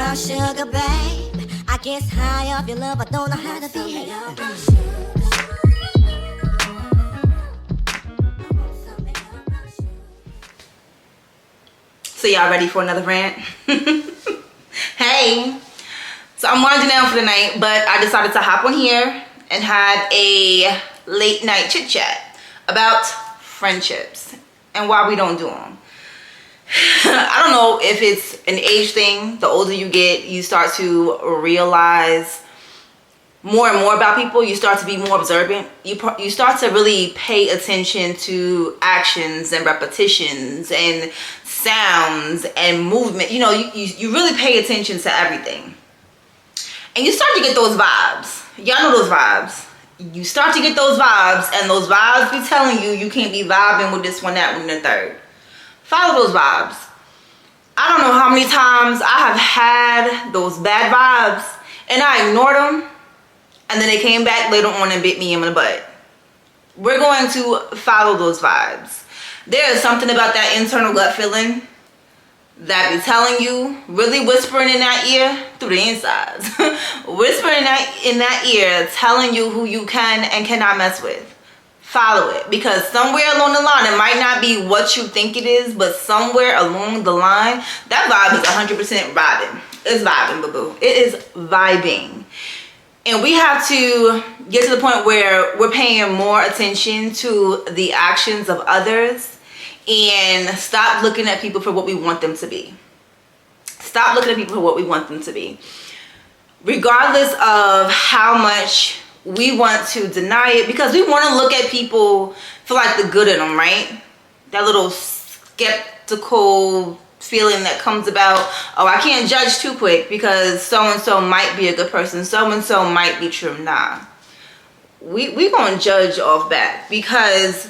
about sugar, babe. I guess high off your love, I don't know how to be. So y'all ready for another rant? Hey, so I'm winding down for the night, but I decided to hop on here and had a late night chit chat about friendships and why we don't do them. I don't know if it's an age thing. The older you get, you start to realize more and more about people. You start to be more observant. You start to really pay attention to actions and repetitions and sounds and movement. You know, you really pay attention to everything. And you start to get those vibes. Y'all know those vibes. You start to get those vibes, and those vibes be telling you you can't be vibing with this one, that one, and the third. Follow those vibes. I don't know how many times I have had those bad vibes and I ignored them, and then they came back later on and bit me in the butt. We're going to follow those vibes. There is something about that internal gut feeling that be telling you, really whispering in that ear through the insides. Whispering in that ear, telling you who you can and cannot mess with. Follow it, because somewhere along the line, it might not be what you think it is, but somewhere along the line, that vibe is 100% vibing. It's vibing, boo-boo. It is vibing. And we have to get to the point where we're paying more attention to the actions of others and stop looking at people for what we want them to be. Stop looking at people for what we want them to be. Regardless of how much we want to deny it, because we want to look at people for like the good in them, right? That little skeptical feeling that comes about, oh, I can't judge too quick because so-and-so might be a good person, so-and-so might be true. Nah, we gonna judge off back, because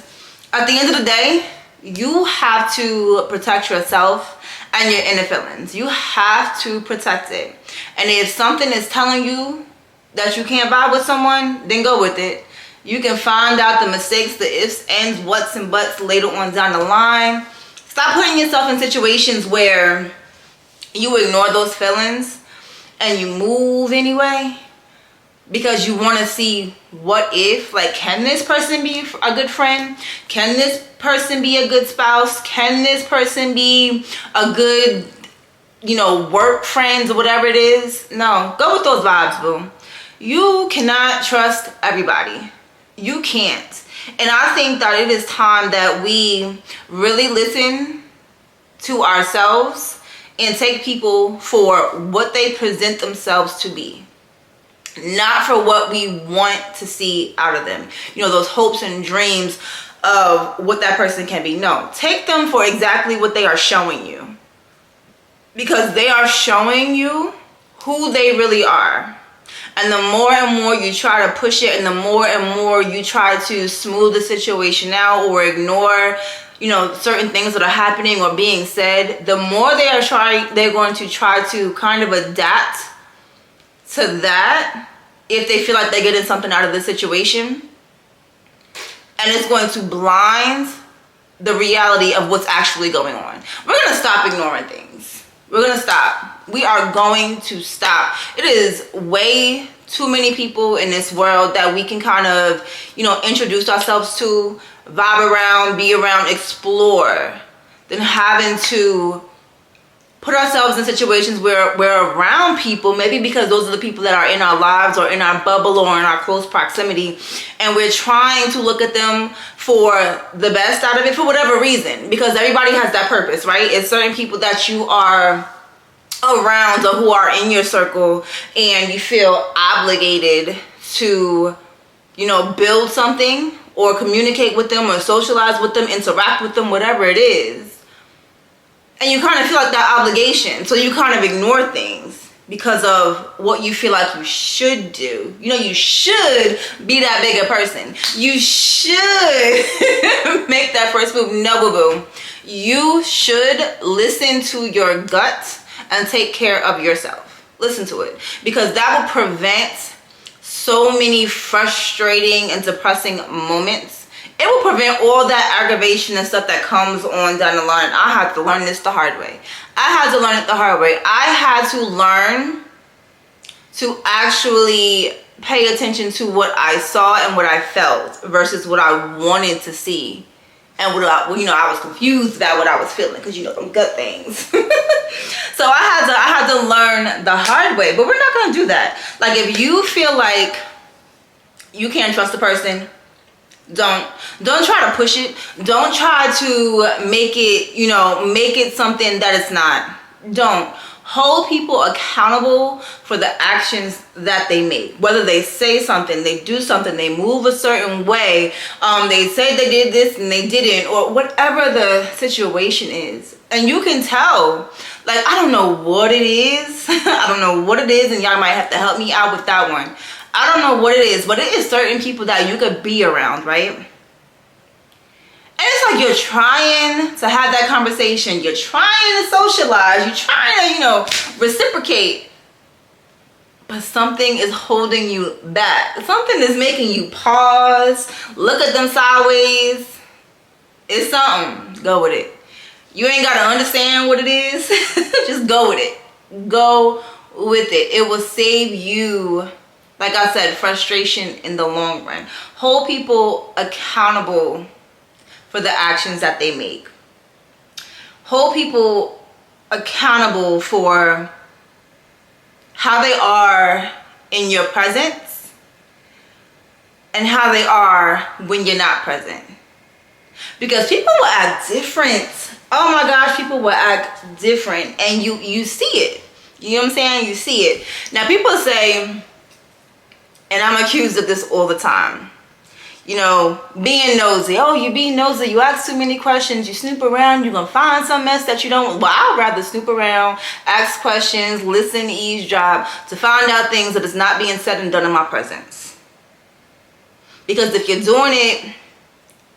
at the end of the day, you have to protect yourself and your inner feelings. You have to protect it. And if something is telling you that you can't vibe with someone, then go with it. You can find out the mistakes, the ifs, ands, whats, and buts later on down the line. Stop putting yourself in situations where you ignore those feelings and you move anyway because you want to see what if. Like, can this person be a good friend? Can this person be a good spouse? Can this person be a good, work friends or whatever it is? No, go with those vibes, boo. You cannot trust everybody. You can't. And I think that it is time that we really listen to ourselves and take people for what they present themselves to be, not for what we want to see out of them. Those hopes and dreams of what that person can be. No, take them for exactly what they are showing you, because they are showing you who they really are. And the more and more you try to push it, and the more and more you try to smooth the situation out or ignore, certain things that are happening or being said, the more they're going to try to kind of adapt to that if they feel like they're getting something out of the situation. And it's going to blind the reality of what's actually going on. We're going to stop ignoring things. We're going to stop. We are going to stop. It is way too many people in this world that we can kind of, introduce ourselves to, vibe around, be around, explore, than having to put ourselves in situations where we're around people, maybe because those are the people that are in our lives or in our bubble or in our close proximity, and we're trying to look at them for the best out of it for whatever reason, because everybody has that purpose, right? It's certain people that you are around or who are in your circle, and you feel obligated to, build something or communicate with them or socialize with them, interact with them, whatever it is. And you kind of feel like that obligation. So you kind of ignore things because of what you feel like you should do. You should be that bigger person. You should make that first move. No, boo-boo. You should listen to your gut and take care of yourself. Listen to it, because that will prevent so many frustrating and depressing moments it will prevent all that aggravation and stuff that comes on down the line. I had to learn this the hard way. I had to learn it the hard way. I had to learn to actually pay attention to what I saw and what I felt versus what I wanted to see. And what I was confused about what I was feeling, because them gut things. So I had to learn the hard way. But we're not gonna do that. Like, if you feel like you can't trust a person, don't try to push it. Don't try to make it something that it's not. Don't. Hold people accountable for the actions that they make. Whether they say something, they do something, they move a certain way, they say they did this and they didn't, or whatever the situation is. And you can tell. Like, I don't know what it is. I don't know what it is, and y'all might have to help me out with that one. I don't know what it is, but it is certain people that you could be around, right? And it's like you're trying to have that conversation. You're trying to socialize. You're trying to, reciprocate. But something is holding you back. Something is making you pause. Look at them sideways. It's something. Go with it. You ain't got to understand what it is. Just go with it. Go with it. It will save you, like I said, frustration in the long run. Hold people accountable for the actions that they make. Hold people accountable for how they are in your presence and how they are when you're not present. Because people will act different. Oh my gosh, people will act different, and you see it. You know what I'm saying? You see it. Now, people say, and I'm accused of this all the time, being nosy. Oh, you being nosy. You ask too many questions. You snoop around. You're going to find some mess that you don't. Well, I'd rather snoop around, ask questions, listen, eavesdrop, to find out things that is not being said and done in my presence. Because if you're doing it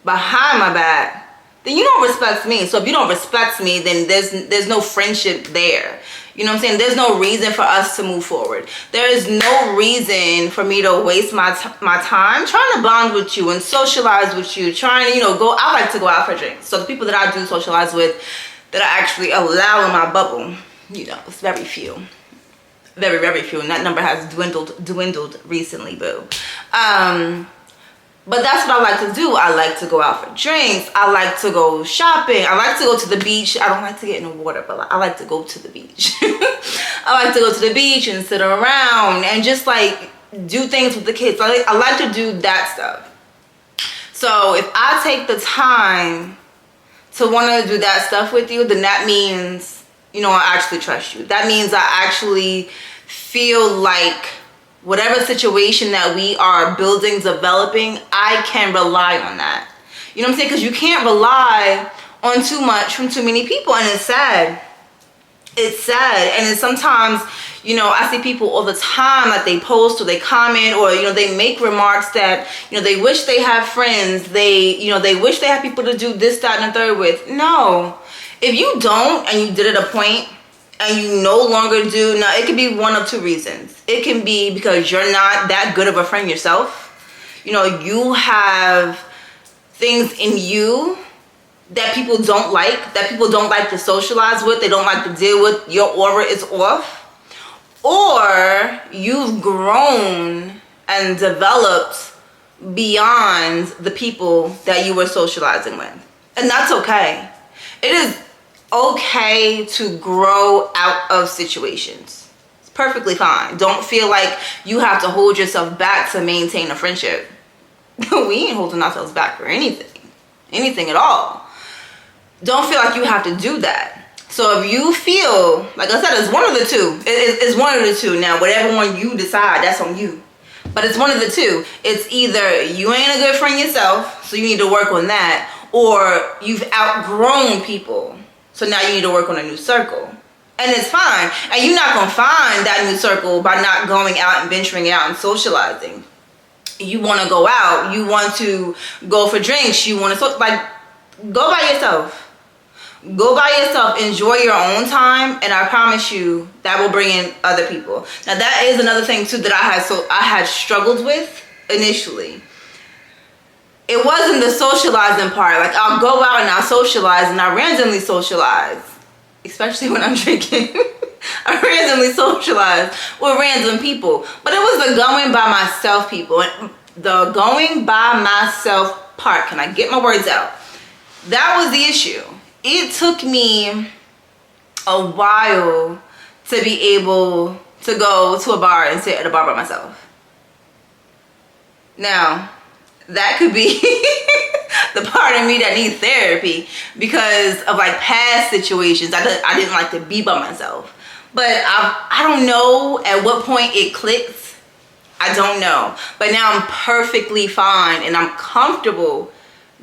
behind my back, then you don't respect me. So if you don't respect me, then there's no friendship there. You know what I'm saying? There's no reason for us to move forward. There is no reason for me to waste my time trying to bond with you and socialize with you, trying to, go. I like to go out for drinks. So the people that I do socialize with, that I actually allow in my bubble, it's very few. Very, very few. And that number has dwindled recently, boo. But that's what I like to do. I like to go out for drinks. I like to go shopping. I like to go to the beach. I don't like to get in the water, but I like to go to the beach. I like to go to the beach and sit around and just like do things with the kids. I like to do that stuff. So if I take the time to want to do that stuff with you, then that means, I actually trust you. That means I actually feel like whatever situation that we are building, developing, I can rely on that. You know what I'm saying? Because you can't rely on too much from too many people, and it's sad. It's sad. And it's sometimes, I see people all the time that they post or they comment or, they make remarks that, they wish they have friends. They wish they have people to do this, that, and the third with. No. If you don't and you did it a point, and you no longer do, now it could be one of two reasons. It can be because you're not that good of a friend yourself. You have things in you that people don't like to socialize with, they don't like to deal with, your aura is off. Or you've grown and developed beyond the people that you were socializing with. And that's okay. It is okay to grow out of situations. It's perfectly fine. Don't feel like you have to hold yourself back to maintain a friendship. We ain't holding ourselves back for anything at all. Don't feel like you have to do that. So if you feel, like I said, it's one of the two. It's one of the two. Now, whatever one you decide, that's on you. But it's one of the two. It's either you ain't a good friend yourself, so you need to work on that, or you've outgrown people. So now you need to work on a new circle. And it's fine. And you're not going to find that new circle by not going out and venturing out and socializing. You want to go out. You want to go for drinks. You want to, go by yourself. Go by yourself. Enjoy your own time. And I promise you that will bring in other people. Now that is another thing too that I had struggled with initially. it wasn't the socializing part. Like, I'll go out and I'll socialize, and I randomly socialize, especially when I'm drinking. I randomly socialize with random people. But it was the going by myself people. The going by myself part. Can I get my words out? That was the issue. It took me a while to be able to go to a bar and sit at a bar by myself. Now, that could be the part of me that needs therapy because of like past situations. I didn't like to be by myself. But I don't know at what point it clicked. I don't know. But now I'm perfectly fine and I'm comfortable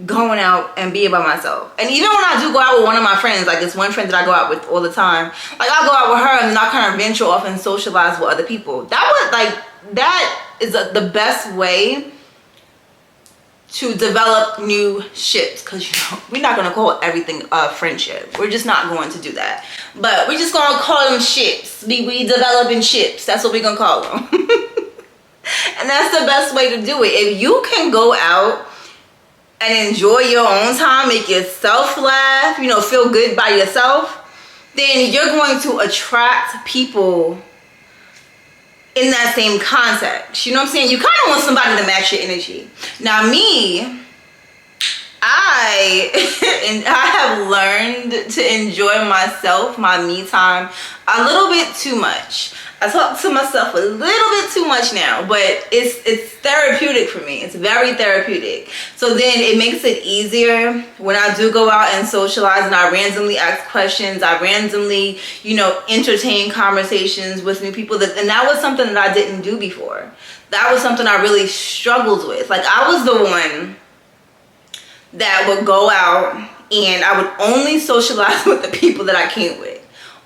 going out and being by myself. And even when I do go out with one of my friends, like this one friend that I go out with all the time, like I'll go out with her and then I'll kind of venture off and socialize with other people. That is the best way to develop new ships, because we're not going to call everything a friendship. We're just not going to do that. But we're just going to call them ships. We developing ships. That's what we're going to call them. And that's the best way to do it. If you can go out and enjoy your own time, make yourself laugh, feel good by yourself, then you're going to attract people in that same context. You know what I'm saying? You kind of want somebody to match your energy. Now me, I have learned to enjoy myself, my me time, a little bit too much. I talk to myself a little bit too much now, but it's therapeutic for me. It's very therapeutic. So then it makes it easier when I do go out and socialize and I randomly ask questions. I randomly, entertain conversations with new people. And that was something that I didn't do before. That was something I really struggled with. Like, I was the one that would go out and I would only socialize with the people that I came with.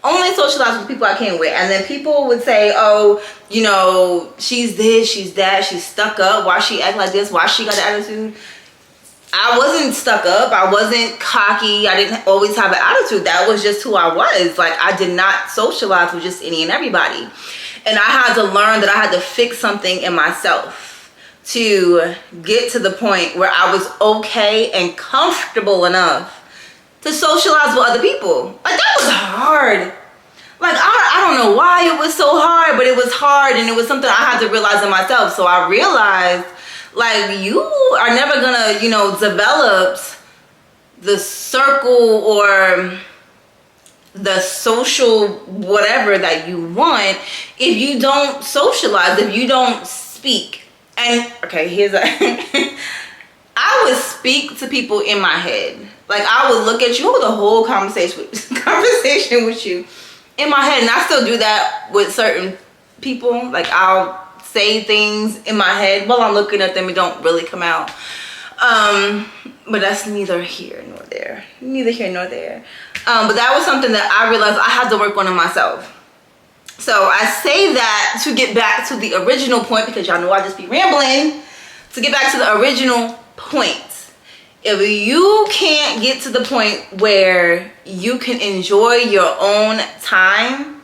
Only socialize with people I came with. And then people would say, oh, she's this, she's that, she's stuck up. Why she act like this? Why she got an attitude? I wasn't stuck up. I wasn't cocky. I didn't always have an attitude. That was just who I was. Like, I did not socialize with just any and everybody. And I had to learn that I had to fix something in myself to get to the point where I was okay and comfortable enough to socialize with other people. Like, that was hard. Like, I don't know why it was so hard, but it was hard, and it was something I had to realize in myself. So I realized, like, you are never gonna, develop the circle or the social whatever that you want if you don't socialize, if you don't speak. And, okay, I would speak to people in my head. Like, I would look at you over the whole conversation with you in my head. And I still do that with certain people. Like, I'll say things in my head while I'm looking at them. It don't really come out. But that's neither here nor there. Neither here nor there. But that was something that I realized I had to work on in myself. So I say that to get back to the original point, because y'all know I just be rambling. To get back to the original point. If you can't get to the point where you can enjoy your own time,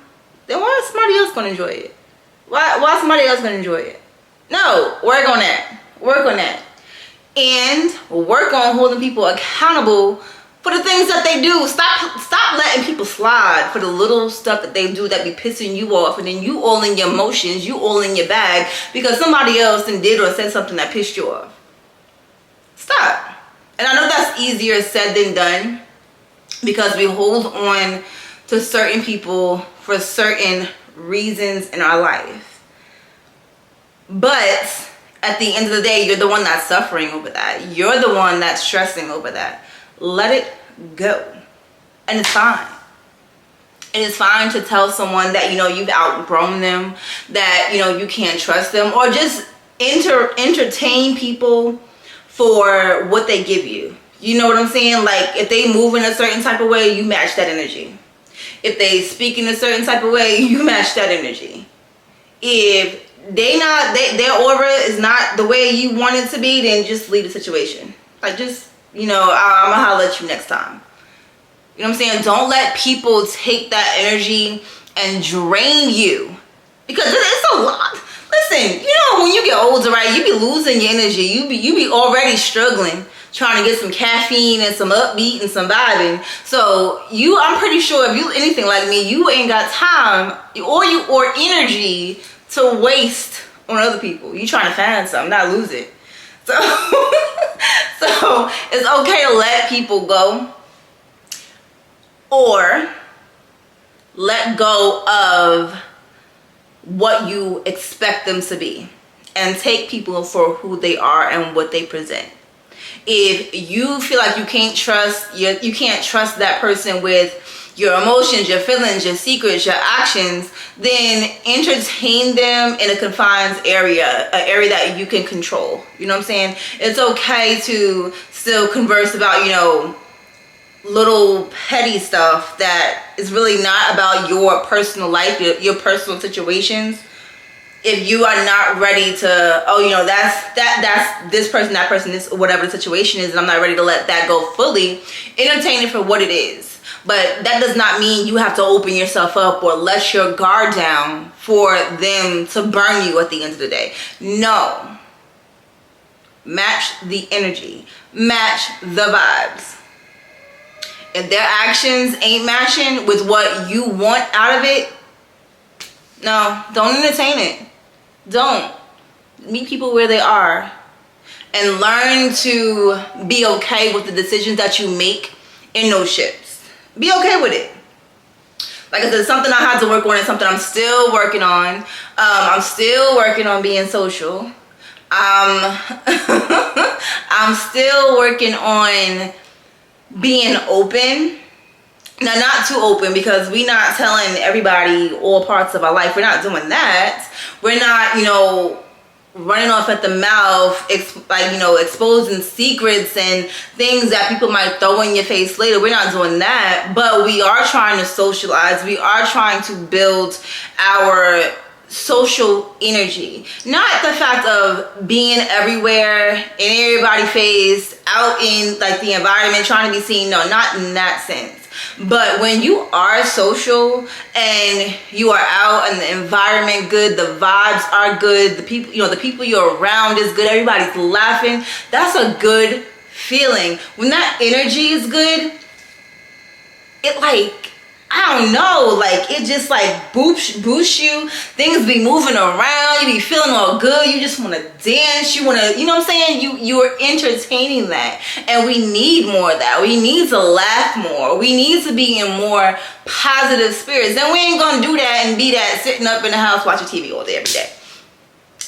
then why is somebody else going to enjoy it? Why is somebody else going to enjoy it? No, work on that. Work on that. And work on holding people accountable for the things that they do. Stop letting people slide for the little stuff that they do that be pissing you off, and then you all in your emotions, you all in your bag because somebody else did or said something that pissed you off. Stop. And I know that's easier said than done because we hold on to certain people for certain reasons in our life. But at the end of the day, you're the one that's suffering over that. You're the one that's stressing over that. Let it go. And it's fine. It is fine to tell someone that, you've outgrown them, that, you can't trust them, or just entertain people for what they give you. You know what I'm saying? Like, if they move in a certain type of way, you match that energy. If they speak in a certain type of way, you match that energy. If their aura is not the way you want it to be, then just leave the situation. Like, just, I'm gonna holler at you next time. You know what I'm saying? Don't let people take that energy and drain you, because it's a lot. Listen, you know, when you get older, right, you be losing your energy. You be already struggling, trying to get some caffeine and some upbeat and some vibing. So I'm pretty sure if you anything like me, you ain't got time or energy to waste on other people. You trying to find something, not lose it. So, so it's okay to let people go or let go of what you expect them to be and take people for who they are and what they present. If you feel like you can't trust that person with your emotions, your feelings, your secrets, your actions, then entertain them in a confined area, an area that you can control. You know what I'm saying? It's okay to still converse about, you know, little petty stuff that is really not about your personal life, your personal situations. If you are not ready to, oh, you know, that's this person, that person, this whatever the situation is, and I'm not ready to let that go fully, entertain it for what it is. But that does not mean you have to open yourself up or let your guard down for them to burn you at the end of the day. No. Match the energy. Match the vibes. If their actions ain't matching with what you want out of it, no, don't entertain it. Don't. Meet people where they are and learn to be okay with the decisions that you make in those ships. Be okay with it. Like I said, something I had to work on and something I'm still working on. I'm still working on being social. I'm still working on being open. Now, not too open, because we're not telling everybody all parts of our life. We're not doing that. We're not, you know, running off at the mouth, exposing secrets and things that people might throw in your face later. We're not doing that, but we are trying to socialize. We are trying to build our social energy. Not the fact of being everywhere, in everybody's face, out in like the environment, trying to be seen. No, not in that sense. But when you are social and you are out and the environment good, the vibes are good, the people you're around is good, everybody's laughing, that's a good feeling. When that energy is good, it like, I don't know, like it just like boosts you. Things be moving around, you be feeling all good, you just want to dance, you want to, you know what I'm saying, you're entertaining that. And we need more of that. We need to laugh more. We need to be in more positive spirits. And we ain't gonna do that and be that sitting up in the house watching TV all day every day.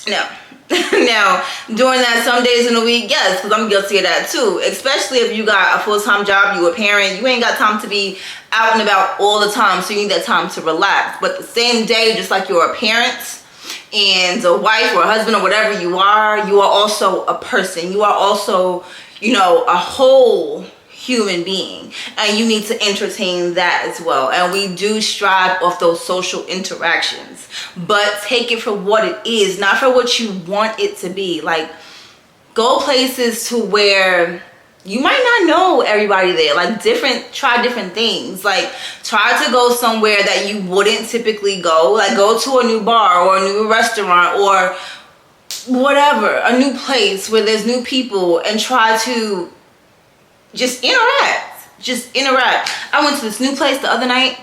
No. Now, doing that some days in a week, yes, because I'm guilty of that too. Especially if you got a full-time job, you a parent, you ain't got time to be out and about all the time, so you need that time to relax. But the same day, just like you're a parent and a wife or a husband or whatever you are also a person. You are also, you know, a whole human being, and you need to entertain that as well. And we do strive off those social interactions, but take it for what it is, not for what you want it to be. Like, go places to where you might not know everybody there, like try different things. Like, try to go somewhere that you wouldn't typically go, like go to a new bar or a new restaurant or whatever, a new place where there's new people, and try to just interact. I went to this new place the other night,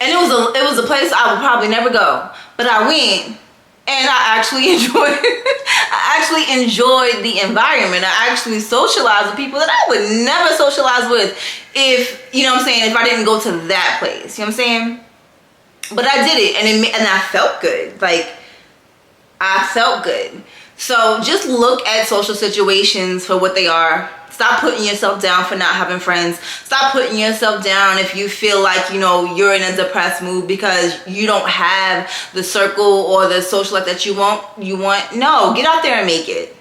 and it was a place I would probably never go, but I went and I actually enjoyed the environment. I actually socialized with people that I would never socialize with if, you know what I'm saying, if I didn't go to that place. You know what I'm saying? But I did it, and I felt good. Like, I felt good. So just look at social situations for what they are. Stop putting yourself down for not having friends. Stop putting yourself down if you feel like, you know, you're in a depressed mood because you don't have the circle or the social life that you want. No, get out there and make it.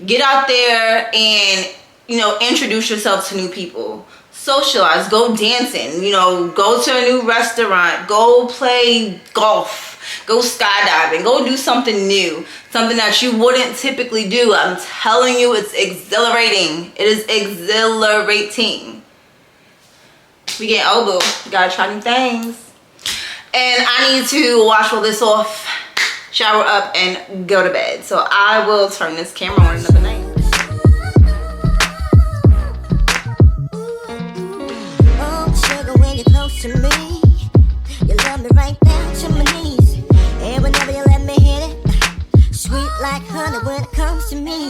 Get out there and, you know, introduce yourself to new people. Socialize, go dancing, you know, go to a new restaurant, go play golf, go skydiving, go do something new, something that you wouldn't typically do. I'm telling you, it's exhilarating. It is exhilarating. We get elbow. You gotta try new things. And I need to wash all this off shower up, and go to bed. So I will turn this camera on another night. Oh, sugar, when you're close to me, you love me right down to my knees. And whenever you let me hit it, sweet like honey when it comes to me.